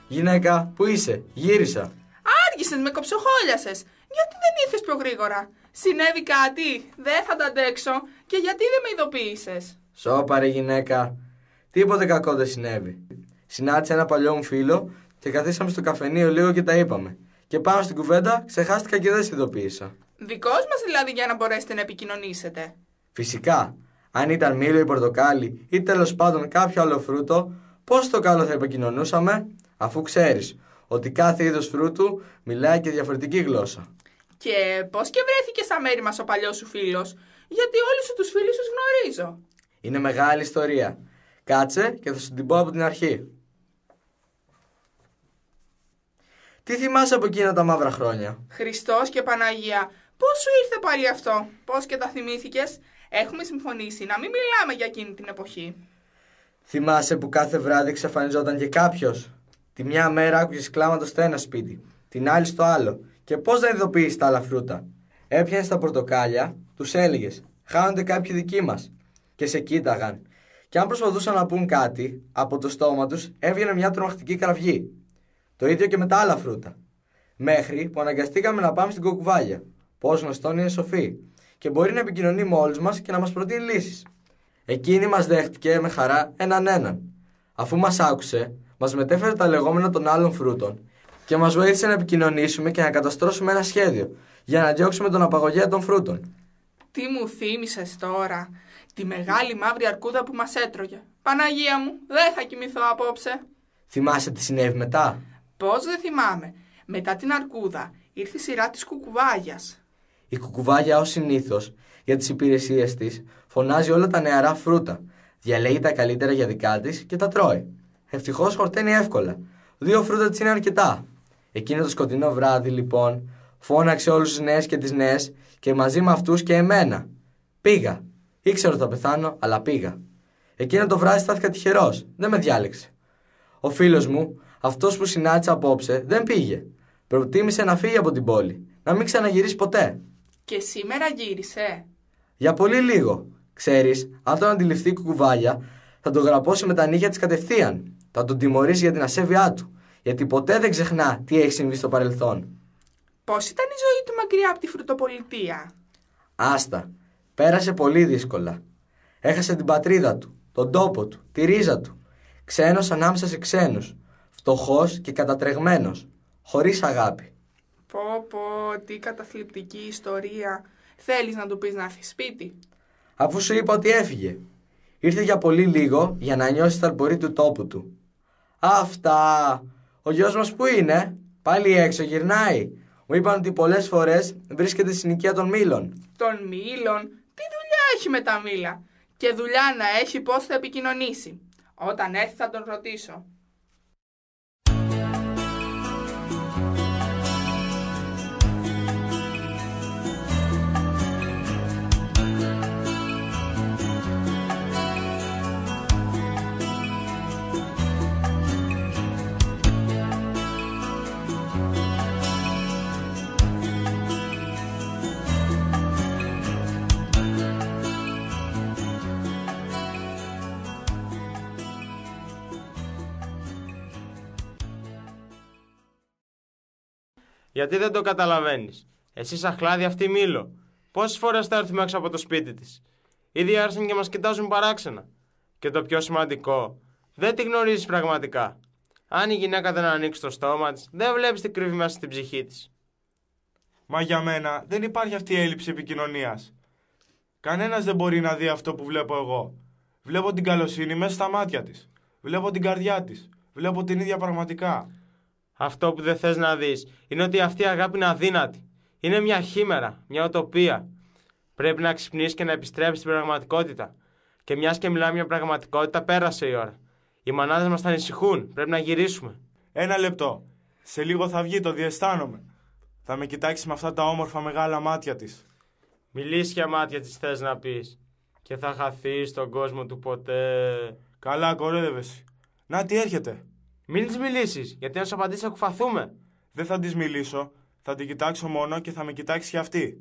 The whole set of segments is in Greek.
Γυναίκα, πού είσαι? Γύρισα. Άργησες, με κοψοχόλιασες. Γιατί δεν ήρθες πιο γρήγορα? Συνέβη κάτι? Δεν θα τα αντέξω. Και γιατί δεν με ειδοποίησες? Σώπα ρε γυναίκα. Τίποτε κακό δεν συνέβη. Συνάντησα ένα παλιό μου φίλο και καθίσαμε στο καφενείο λίγο και τα είπαμε. Και πάνω στην κουβέντα ξεχάστηκα και δεν σε ειδοποίησα. Δικός μας δηλαδή, για να μπορέσετε να επικοινωνήσετε? Φυσικά. Αν ήταν μήλο ή πορτοκάλι ή τέλος πάντων κάποιο άλλο φρούτο, πώς το καλό θα επικοινωνούσαμε, αφού ξέρεις ότι κάθε είδος φρούτου μιλάει και διαφορετική γλώσσα. Και πώς και βρέθηκε στα μέρη μας ο παλιός σου φίλος? Γιατί όλους σου τους φίλους τους γνωρίζω. Είναι μεγάλη ιστορία. Κάτσε και θα σου την πω από την αρχή. Τι θυμάσαι από εκείνα τα μαύρα χρόνια? Χριστός και Παναγία, πώς σου ήρθε πάλι αυτό? Πώς και τα θυμήθηκες? Έχουμε συμφωνήσει να μην μιλάμε για εκείνη την εποχή. Θυμάσαι που κάθε βράδυ εξαφανιζόταν και κάποιος? Τη μια μέρα άκουγες κλάματα στο ένα σπίτι, την άλλη στο άλλο. Και πώς δεν ειδοποιείς τα άλλα φρούτα? Έπιανες τα πορτοκάλια, τους έλεγες χάνονται κάποιοι δικοί μας. Και σε κοίταγαν. Και αν προσπαθούσαν να πούν κάτι, από το στόμα τους έβγαινε μια τρομακτική κραυγή. Το ίδιο και με τα άλλα φρούτα. Μέχρι που αναγκαστήκαμε να πάμε στην κοκκουβάλια. Πώς γνωστόν είναι σοφή και μπορεί να επικοινωνεί με όλους μας και να μας προτείνει λύσεις. Εκείνη μας δέχτηκε με χαρά έναν. Αφού μας άκουσε, μας μετέφερε τα λεγόμενα των άλλων φρούτων και μας βοήθησε να επικοινωνήσουμε και να καταστρώσουμε ένα σχέδιο για να διώξουμε τον απαγωγέα των φρούτων. Τι μου θύμισες τώρα? Τη μεγάλη μαύρη αρκούδα που μας έτρωγε. Παναγία μου, δεν θα κοιμηθώ απόψε. Θυμάσαι τι συνέβη μετά? Πώς δεν θυμάμαι? Μετά την αρκούδα ήρθε η σειρά της κουκουβάγιας. Η κουκουβάγια, ως συνήθως, για τις υπηρεσίες της, φωνάζει όλα τα νεαρά φρούτα, διαλέγει τα καλύτερα για δικά της και τα τρώει. Ευτυχώς χορταίνει εύκολα. 2 φρούτα της είναι αρκετά. Εκείνο το σκοτεινό βράδυ, λοιπόν, φώναξε όλους τους νέες και τις νέες και μαζί με αυτούς και εμένα. Πήγα. Ήξερα ότι θα πεθάνω, αλλά πήγα. Εκείνο το βράδυ στάθηκα τυχερός. Δεν με διάλεξε. Ο φίλος μου, αυτός που συνάντησα απόψε, δεν πήγε. Προτίμησε να φύγει από την πόλη, να μην ξαναγυρίσει ποτέ. Και σήμερα γύρισε? Για πολύ λίγο. Ξέρεις, αν τον αντιληφθεί η κουκουβάγια, θα τον γραπώσει με τα νύχια της κατευθείαν. Θα τον τιμωρήσει για την ασέβειά του. Γιατί ποτέ δεν ξεχνά τι έχει συμβεί στο παρελθόν. Πώς ήταν η ζωή του μακριά από τη φρουτοπολιτεία? Άστα. Πέρασε πολύ δύσκολα. Έχασε την πατρίδα του, τον τόπο του, τη ρίζα του. Ξένος ανάμεσα σε ξένους. Φτωχός και κατατρεγμένος. Χωρίς αγάπη. Πω, τι καταθλιπτική ιστορία. Θέλεις να του πεις να έρθει σπίτι? Αφού σου είπα ότι έφυγε. Ήρθε για πολύ λίγο για να νιώσει τα αλπορή του τόπου του. Αυτά. Ο γιος μας που είναι? Πάλι έξω γυρνάει. Μου είπαν ότι πολλές φορές βρίσκεται στην οικία των μήλων. Των μήλων? Τι δουλειά έχει με τα μήλα? Και δουλειά να έχει, πώς θα επικοινωνήσει? Όταν έρθει θα τον ρωτήσω. Γιατί δεν το καταλαβαίνεις? Εσύ σαχλάδι αυτή μήλο. Πόσες φορές θα έρθουμε έξω από το σπίτι της? Ήδη άρχισαν και μας κοιτάζουν παράξενα. Και το πιο σημαντικό, δεν τη γνωρίζεις πραγματικά. Αν η γυναίκα δεν ανοίξει το στόμα της, δεν βλέπεις τι κρύβει μέσα στην ψυχή της. Μα για μένα δεν υπάρχει αυτή η έλλειψη επικοινωνίας. Κανένας δεν μπορεί να δει αυτό που βλέπω εγώ. Βλέπω την καλοσύνη μέσα στα μάτια της. Βλέπω την καρδιά της. Βλέπω την ίδια πραγματικά. Αυτό που δεν θες να δεις είναι ότι αυτή η αγάπη είναι αδύνατη. Είναι μια χήμερα, μια οτοπία. Πρέπει να ξυπνήσεις και να επιστρέψεις στην πραγματικότητα. Και μιας και μιλάμε για πραγματικότητα, πέρασε η ώρα. Οι μανάδες μας θα ανησυχούν. Πρέπει να γυρίσουμε. 1 λεπτό. Σε λίγο θα βγει, το διαισθάνομαι. Θα με κοιτάξει με αυτά τα όμορφα μεγάλα μάτια της. Μιλήσια μάτια της θες να πεις. Και θα χαθείς στον κόσμο του ποτέ. Καλά, κορέδευες. Να τι έρχεται. Μην της μιλήσεις, γιατί αν σου απαντήσει θα κουφαθούμε. Δεν θα της μιλήσω. Θα την κοιτάξω μόνο και θα με κοιτάξει και αυτή.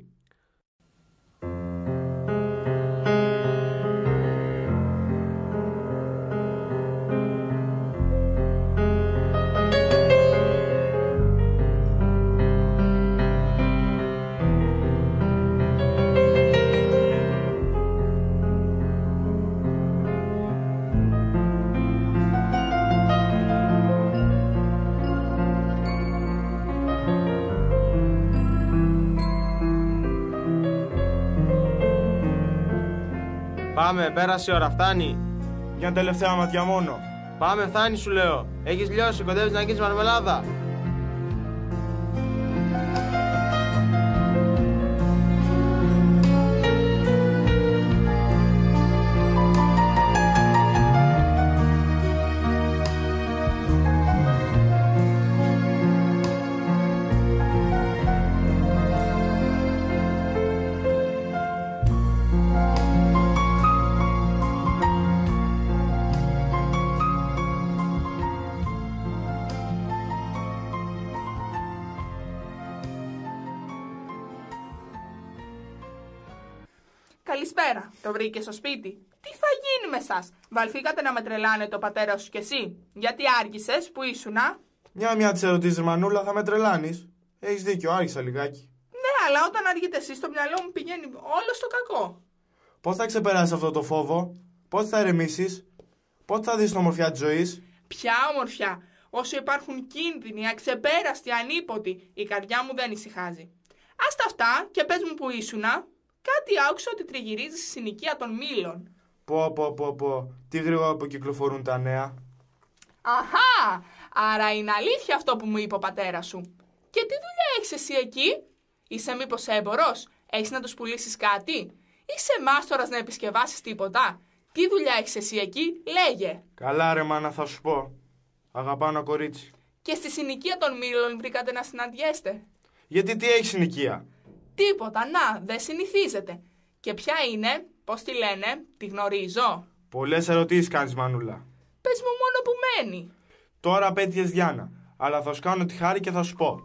Πάμε, πέρασε η ώρα, φτάνει. Μια τελευταία ματιά μόνο. Πάμε, φτάνει σου λέω. Έχεις λιώσει, κοντεύεις να αγγίξεις μαρμελάδα. Καλησπέρα. Το βρήκε στο σπίτι? Τι θα γίνει με εσάς? Βαλθήκατε να με τρελάνε το πατέρα σου κι εσύ? Γιατί άργησες, που ήσουνα? Μια τις ερωτήσεις, Μανούλα, θα με τρελάνεις. Έχεις δίκιο, άργησα λιγάκι. Ναι, αλλά όταν αργείτε εσείς, το μυαλό μου πηγαίνει όλο στο κακό. Πώς θα ξεπεράσεις αυτό το φόβο? Πότε θα ηρεμήσεις? Πότε θα δεις την ομορφιά της ζωής? Ποια ομορφιά? Όσο υπάρχουν κίνδυνοι, αξεπέραστοι, ανίποτοι, η καρδιά μου δεν ησυχάζει. Άστα αυτά και πες μου που ήσουνα. Κάτι άκουσα ότι τριγυρίζεις στη συνοικία των Μήλων. Πω. Τι γρήγορα που κυκλοφορούν τα νέα. Αχά! Άρα είναι αλήθεια αυτό που μου είπε ο πατέρας σου. Και τι δουλειά έχεις εσύ εκεί? Είσαι μήπως έμπορος? Έχεις να τους πουλήσεις κάτι? Είσαι μάστορας να επισκευάσεις τίποτα? Τι δουλειά έχεις εσύ εκεί? Λέγε. Καλά ρε μάνα, θα σου πω. Αγαπάω ένα κορίτσι. Και στη συνοικία των Μήλων βρήκατε να συναντιέστε? Γιατί τι έχει συνοικία? Τίποτα, να, δεν συνηθίζεται. Και ποια είναι, πώς τη λένε, τη γνωρίζω? Πολλές ερωτήσεις κάνεις, Μανούλα. Πες μου μόνο που μένει. Τώρα απέτυχες Διάνα, αλλά θα σου κάνω τη χάρη και θα σου πω.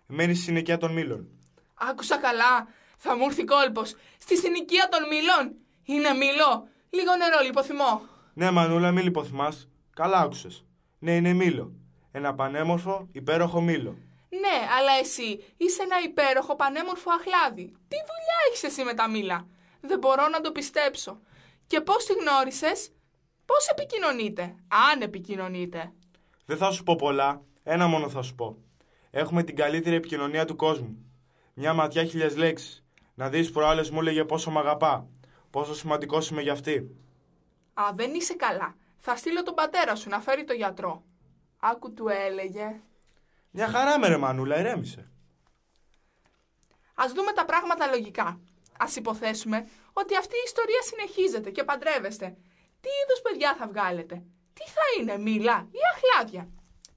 Μένει στη συνοικία των Μήλων. Άκουσα καλά, θα μου έρθει κόλπος. Στη συνοικία των Μήλων. Είναι Μήλο? Λίγο νερό, λιποθυμώ. Ναι, Μανούλα, μη λιποθυμάς. Καλά άκουσες. Ναι, είναι Μήλο. Ένα πανέμορφο, υπέροχο Μήλο. Ναι, αλλά εσύ είσαι ένα υπέροχο πανέμορφο αχλάδι. Τι δουλειά έχεις εσύ με τα μήλα? Δεν μπορώ να το πιστέψω. Και πώς τη γνώρισες? Πώς επικοινωνείτε? Αν επικοινωνείτε. Δεν θα σου πω πολλά, ένα μόνο θα σου πω. Έχουμε την καλύτερη επικοινωνία του κόσμου. Μια ματιά, 1000 λέξεις. Να δεις, προάλλες μου έλεγε πόσο μ' αγαπά. Πόσο σημαντικός είμαι για αυτή. Α, δεν είσαι καλά. Θα στείλω τον πατέρα σου να φέρει το γιατρό. Άκου του έλεγε. Μια χαρά με ρε Μανούλα, ηρέμησε. Ας δούμε τα πράγματα λογικά. Ας υποθέσουμε ότι αυτή η ιστορία συνεχίζεται και παντρεύεστε. Τι είδους παιδιά θα βγάλετε? Τι θα είναι, μήλα ή αχλάδια?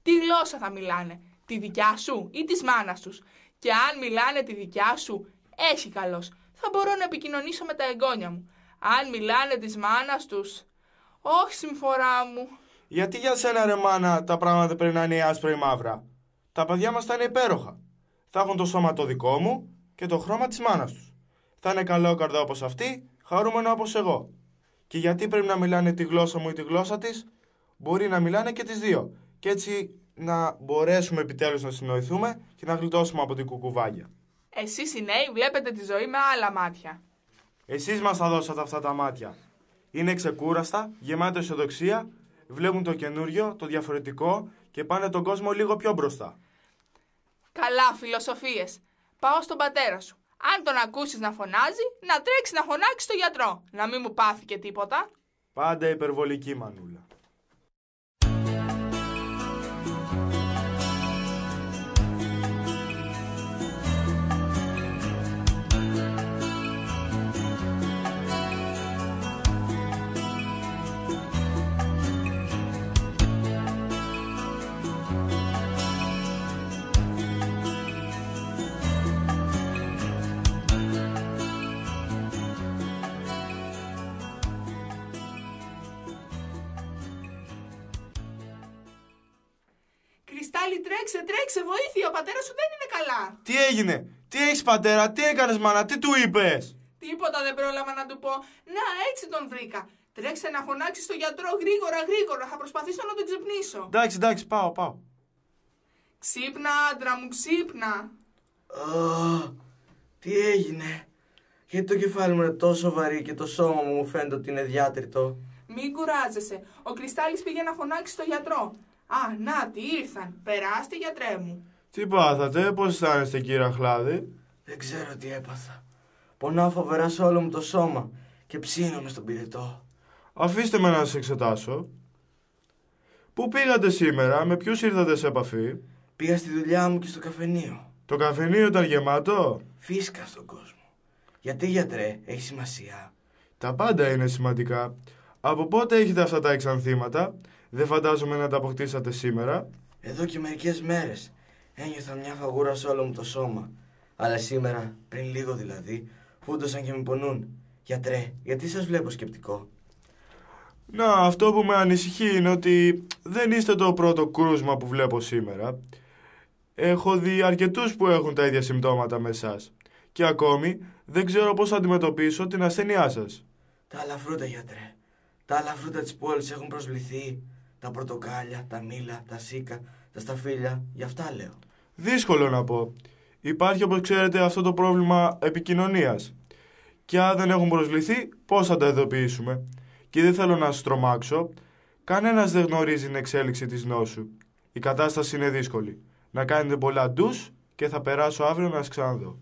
Τι γλώσσα θα μιλάνε? Τη δικιά σου ή της μάνας τους? Και αν μιλάνε τη δικιά σου, έχει καλός. Θα μπορώ να επικοινωνήσω με τα εγγόνια μου. Αν μιλάνε της μάνας τους, όχι συμφορά μου. Γιατί για σένα ρε μάνα τα πράγματα πρέπει να είναι άσπρα ή μαύρα? Τα παιδιά μας θα είναι υπέροχα. Θα έχουν το σώμα το δικό μου και το χρώμα της μάνας τους. Θα είναι καλόκαρδα όπως αυτή, χαρούμενο όπως εγώ. Και γιατί πρέπει να μιλάνε τη γλώσσα μου ή τη γλώσσα της? Μπορεί να μιλάνε και τις δύο. Και έτσι να μπορέσουμε επιτέλους να συνοηθούμε και να γλιτώσουμε από την κουκουβάγια. Εσείς οι νέοι βλέπετε τη ζωή με άλλα μάτια. Εσείς μας τα δώσατε αυτά τα μάτια. Είναι ξεκούραστα, γεμάτα αισιοδοξία, βλέπουν το καινούριο, το διαφορετικό και πάνε τον κόσμο λίγο πιο μπροστά. Καλά φιλοσοφίες. Πάω στον πατέρα σου. Αν τον ακούσεις να φωνάζει, να τρέξει να φωνάξει στο γιατρό. Να μην μου πάθει και τίποτα. Πάντα υπερβολική, Μανούλα. Κρυστάλλι, τρέξε, βοήθεια, ο πατέρας σου δεν είναι καλά. Τι έγινε, τι έχεις πατέρα, τι έκανες μάνα, τι του είπες? Τίποτα δεν πρόλαβα να του πω. Να, έτσι τον βρήκα. Τρέξε να φωνάξεις στο γιατρό γρήγορα, θα προσπαθήσω να τον ξυπνήσω. Εντάξει, πάω. Ξύπνα, άντρα μου, ξύπνα. Τι έγινε? Γιατί το κεφάλι μου είναι τόσο βαρύ και το σώμα μου φαίνεται ότι είναι διάτριτο? Μην κουράζεσαι. Ο Κρυστάλλης πήγε να φωνάξει στο γιατρό. Α, να τι ήρθαν. Περάστε, γιατρέ μου. Τι πάθατε, πώς αισθάνεστε κύριε Αχλάδη? Δεν ξέρω τι έπαθα. Πονάω φοβερά σε όλο μου το σώμα και ψήνομαι στον πυρετό. Αφήστε με να σας εξετάσω. Πού πήγατε σήμερα, με ποιους ήρθατε σε επαφή? Πήγα στη δουλειά μου και στο καφενείο. Το καφενείο ήταν γεμάτο? Φίσκα στον κόσμο. Γιατί, γιατρέ, έχει σημασία? Τα πάντα είναι σημαντικά. Από πότε έχετε αυτά τα εξανθήματα? Δεν φαντάζομαι να τα αποκτήσατε σήμερα. Εδώ και μερικές μέρες ένιωθα μια φαγούρα σε όλο μου το σώμα. Αλλά σήμερα, πριν λίγο δηλαδή, φούντωσαν και με πονούν. Γιατρέ, γιατί σας βλέπω σκεπτικό? Να, αυτό που με ανησυχεί είναι ότι δεν είστε το πρώτο κρούσμα που βλέπω σήμερα. Έχω δει αρκετούς που έχουν τα ίδια συμπτώματα με εσάς. Και ακόμη δεν ξέρω πώς θα αντιμετωπίσω την ασθένειά σας. Τα άλλα φρούτα, γιατρέ. Τα άλλα φρούτα της πόλης έχουν προσβληθεί. Τα πορτοκάλια, τα μήλα, τα σίκα, τα σταφύλια. Γι' αυτά λέω. Δύσκολο να πω. Υπάρχει, όπως ξέρετε, αυτό το πρόβλημα επικοινωνίας. Και αν δεν έχουν προσβληθεί, πώς θα τα ειδοποιήσουμε? Και δεν θέλω να σας τρομάξω. Κανένας δεν γνωρίζει την εξέλιξη της νόσου. Η κατάσταση είναι δύσκολη. Να κάνετε πολλά ντους και θα περάσω αύριο να σας ξαναδώ.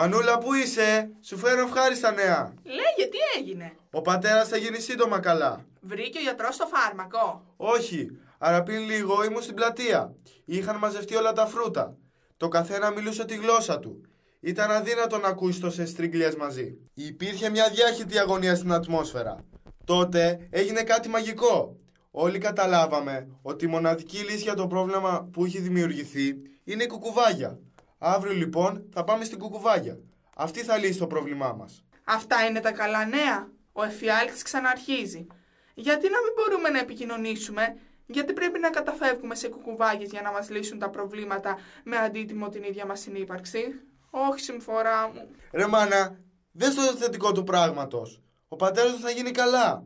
Μανούλα, πού είσαι? Σου φέρω ευχάριστα νέα. Λέγε, τι έγινε? Ο πατέρας θα γίνει σύντομα καλά. Βρήκε ο γιατρός το φάρμακο? Όχι, αλλά πριν λίγο ήμουν στην πλατεία. Είχαν μαζευτεί όλα τα φρούτα. Το καθένα μιλούσε τη γλώσσα του. Ήταν αδύνατο να ακούσει τόσες τρίγκλιες μαζί. Υπήρχε μια διάχυτη αγωνία στην ατμόσφαιρα. Τότε έγινε κάτι μαγικό. Όλοι καταλάβαμε ότι η μοναδική λύση για το πρόβλημα που έχει δημιουργηθεί είναι η κουκουβάγια. Αύριο λοιπόν θα πάμε στην κουκουβάγια. Αυτή θα λύσει το πρόβλημά μας. Αυτά είναι τα καλά νέα. Ο εφιάλτης ξαναρχίζει. Γιατί να μην μπορούμε να επικοινωνήσουμε? Γιατί πρέπει να καταφεύγουμε σε κουκουβάγες για να μας λύσουν τα προβλήματα με αντίτιμο την ίδια μας συνύπαρξη? Όχι, συμφορά μου. Ρε μάνα, δες το θετικό του πράγματος. Ο πατέρας του θα γίνει καλά.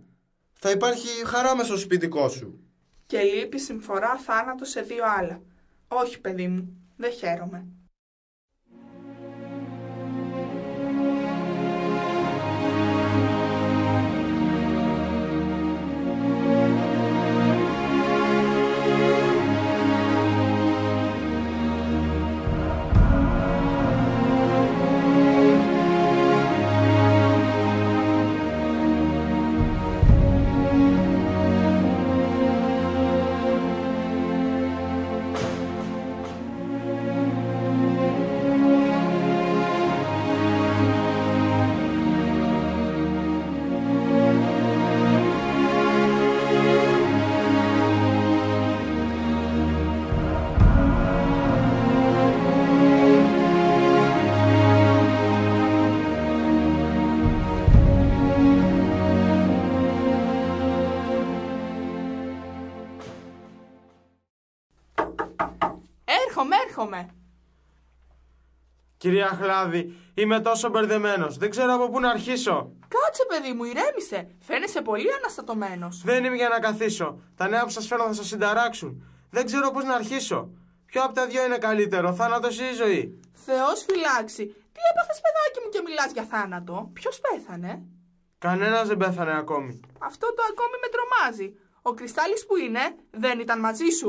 Θα υπάρχει χαρά μες στο σπιτικό σου. Και λείπει συμφορά θάνατο σε 2 άλλα. Όχι, παιδί μου, δεν χαίρομαι. Έρχομαι. Κυρία Χλάδη, είμαι τόσο μπερδεμένος. Δεν ξέρω από πού να αρχίσω. Κάτσε, παιδί μου, ηρέμησε. Φαίνεσαι πολύ αναστατωμένος. Δεν είμαι για να καθίσω. Τα νέα που σας φέρω θα σας συνταράξουν. Δεν ξέρω πώς να αρχίσω. Ποιο από τα δυο είναι καλύτερο, θάνατος ή η ζωή? Θεός φυλάξει. Τι έπαθες, παιδάκι μου, και μιλάς για θάνατο? Ποιος πέθανε? Κανένας δεν πέθανε ακόμη. Αυτό το ακόμη με τρομάζει. Ο Κρυστάλλης που είναι, δεν ήταν μαζί σου?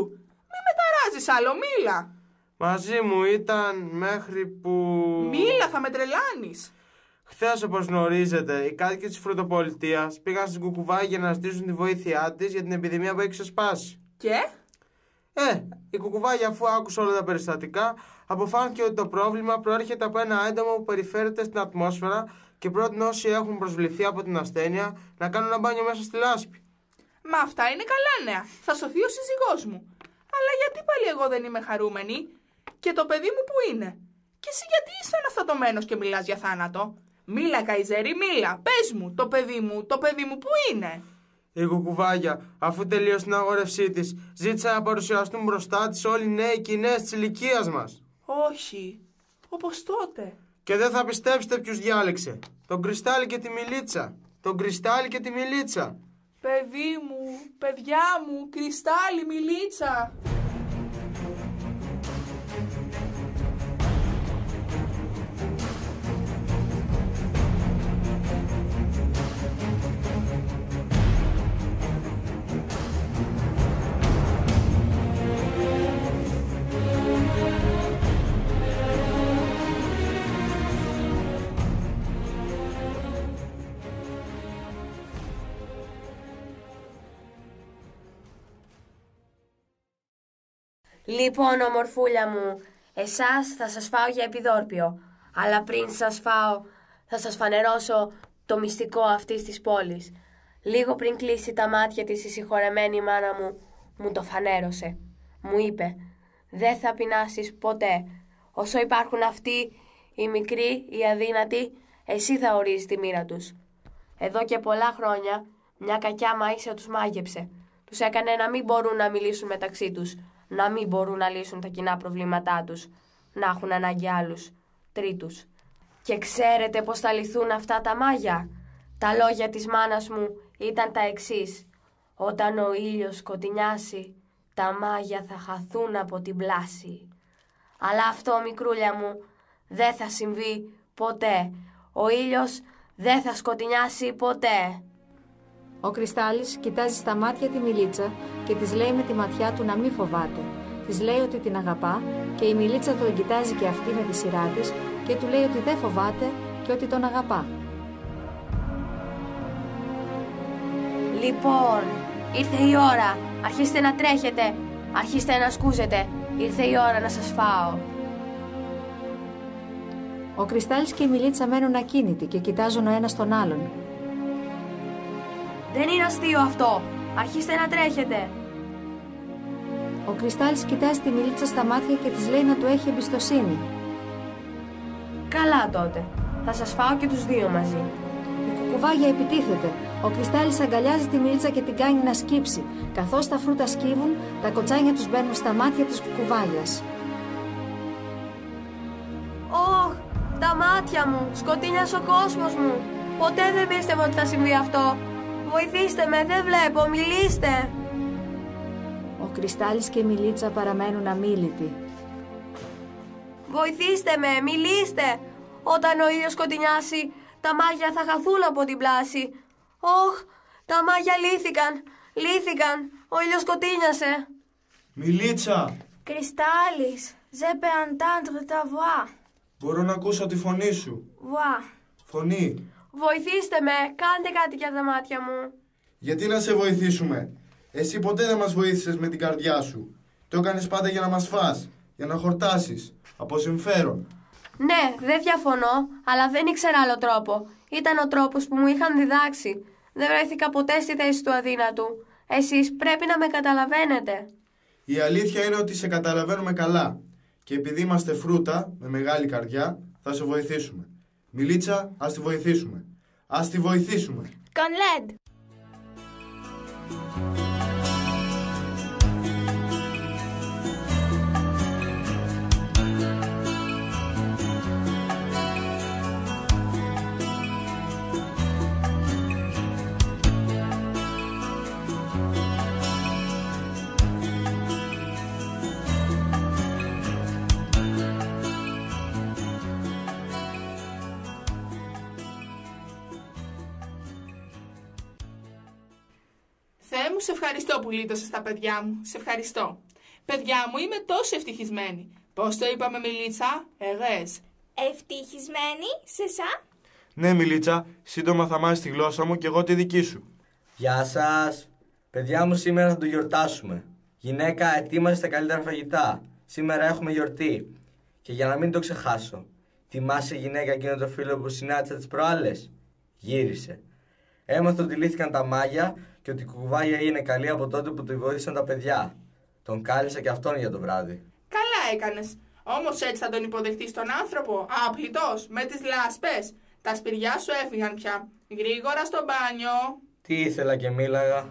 Μη με ταράζεις άλλο, μίλα. Μαζί μου ήταν μέχρι που... Μίλα, θα με τρελάνεις. Χθες, όπως γνωρίζετε, οι κάτοικοι της Φρουτοπολιτείας πήγαν στην κουκουβάγια για να ζητήσουν τη βοήθειά της για την επιδημία που έχει ξεσπάσει. Και? Η κουκουβάγια, αφού άκουσε όλα τα περιστατικά, αποφάνθηκε ότι το πρόβλημα προέρχεται από ένα έντομο που περιφέρεται στην ατμόσφαιρα και πρότεινε όσοι έχουν προσβληθεί από την ασθένεια να κάνουν ένα μπάνιο μέσα στη λάσπη. Μα αυτά είναι καλά νέα. Θα σωθεί ο σύζυγός μου. Αλλά γιατί πάλι εγώ δεν είμαι χαρούμενη? Και το παιδί μου που είναι? Και εσύ γιατί είσαι αναστατωμένος και μιλάς για θάνατο? Μίλα, Καϊζέρη, μίλα. Πες μου, το παιδί μου που είναι? Η κουκουβάγια, αφού τελείωσε την αγόρευσή της, ζήτησε να παρουσιαστούν μπροστά της όλοι οι νέοι και οι νέες της ηλικίας μας. Όχι, όπως τότε. Και δεν θα πιστέψετε ποιους διάλεξε. Τον Κρυστάλλι και τη Μιλίτσα. Τον Κρυστάλλι και τη Μιλίτσα. Παιδί μου, παιδιά μου, Κρυστάλλι, Μιλίτσα. Λοιπόν, ομορφούλια μου, εσάς θα σας φάω για επιδόρπιο. Αλλά πριν σας φάω, θα σας φανερώσω το μυστικό αυτής της πόλης. Λίγο πριν κλείσει τα μάτια της η συγχωρεμένη μάνα μου το φανέρωσε. Μου είπε, δεν θα πεινάσεις ποτέ. Όσο υπάρχουν αυτοί οι μικροί, οι αδύνατοι, εσύ θα ορίζεις τη μοίρα τους. Εδώ και πολλά χρόνια μια κακιά μαΐσια τους μάγεψε. Τους έκανε να μην μπορούν να μιλήσουν μεταξύ τους, να μην μπορούν να λύσουν τα κοινά προβλήματά τους, να έχουν ανάγκη άλλους, τρίτους. Και ξέρετε πώς θα λυθούν αυτά τα μάγια? Τα λόγια της μάνας μου ήταν τα εξής. Όταν ο ήλιος σκοτεινιάσει, τα μάγια θα χαθούν από την πλάση. Αλλά αυτό, μικρούλια μου, δεν θα συμβεί ποτέ. Ο ήλιος δεν θα σκοτεινιάσει ποτέ. Ο Κρυστάλλης κοιτάζει στα μάτια τη Μιλίτσα και της λέει με τη ματιά του να μην φοβάται. Της λέει ότι την αγαπά και η Μιλίτσα τον κοιτάζει και αυτή με τη σειρά της και του λέει ότι δεν φοβάται και ότι τον αγαπά. Λοιπόν, ήρθε η ώρα. Αρχίστε να τρέχετε. Αρχίστε να σκούζετε. Ήρθε η ώρα να σας φάω. Ο Κρυστάλλης και η Μιλίτσα μένουν ακίνητοι και κοιτάζουν ο ένας τον άλλον. Δεν είναι αστείο αυτό. Αρχίστε να τρέχετε. Ο Κρυστάλλης κοιτάζει τη Μιλίτσα στα μάτια και της λέει να του έχει εμπιστοσύνη. Καλά τότε. Θα σας φάω και τους δύο μαζί. Η κουκουβάγια επιτίθεται. Ο Κρυστάλλης αγκαλιάζει τη Μιλίτσα και την κάνει να σκύψει. Καθώς τα φρούτα σκύβουν, τα κοτσάνια τους μπαίνουν στα μάτια της κουκουβάγιας. Ωχ, τα μάτια μου. Σκοτεινιάς ο κόσμος μου. Ποτέ δεν πίστευα ότι θα συμβεί αυτό. Βοηθήστε με, δεν βλέπω, μιλήστε. Ο Κρυστάλλης και η Μιλίτσα παραμένουν αμίλητοι. Βοηθήστε με, μιλήστε. Όταν ο ήλιος σκοτεινιάσει, τα μάγια θα χαθούν από την πλάση. Ωχ, τα μάγια λύθηκαν. Ο ήλιος σκοτεινιάσε. Μιλίτσα! Κρυστάλλης, je peux entendre ta voix. Μπορώ να ακούσω τη φωνή σου. Voix. Φωνή. Βοηθήστε με, κάντε κάτι για τα μάτια μου. Γιατί να σε βοηθήσουμε? Εσύ ποτέ δεν μας βοήθησες με την καρδιά σου. Το έκανες πάντα για να μας φας, για να χορτάσεις, από συμφέρον. Ναι, δεν διαφωνώ, αλλά δεν ήξερα άλλο τρόπο. Ήταν ο τρόπος που μου είχαν διδάξει. Δεν βρέθηκα ποτέ στη θέση του αδύνατου. Εσείς πρέπει να με καταλαβαίνετε. Η αλήθεια είναι ότι σε καταλαβαίνουμε καλά. Και επειδή είμαστε φρούτα, με μεγάλη καρδιά, θα σε βοηθήσουμε. Μιλίτσα, ας τη βοηθήσουμε. Ας τη βοηθήσουμε. Con l'aide. Θεέ μου, σε ευχαριστώ που λύτωσες τα παιδιά μου. Σε ευχαριστώ. Παιδιά μου, είμαι τόσο ευτυχισμένη. Πώς το είπαμε, Μιλίτσα? Εγές. Ευτυχισμένη σε εσά. Ναι, Μιλίτσα, σύντομα θα μάθεις τη γλώσσα μου και εγώ τη δική σου. Γεια σας. Παιδιά μου, σήμερα θα το γιορτάσουμε. Γυναίκα, ετοίμασε τα καλύτερα φαγητά. Σήμερα έχουμε γιορτή. Και για να μην το ξεχάσω, θυμάσαι γυναίκα εκείνο το φίλο που συνάντησα τις προάλλες? Γύρισε. Έμαθα ότι λύθηκαν τα μάγια και ότι η κουκουβάγια είναι καλή από τότε που τη βοήθησαν τα παιδιά. Τον κάλεσα και αυτόν για το βράδυ. Καλά έκανες. Όμως έτσι θα τον υποδεχτείς τον άνθρωπο, άπλητος, με τις λάσπες. Τα σπηριά σου έφυγαν πια. Γρήγορα στο μπάνιο. Τι ήθελα και μίλαγα.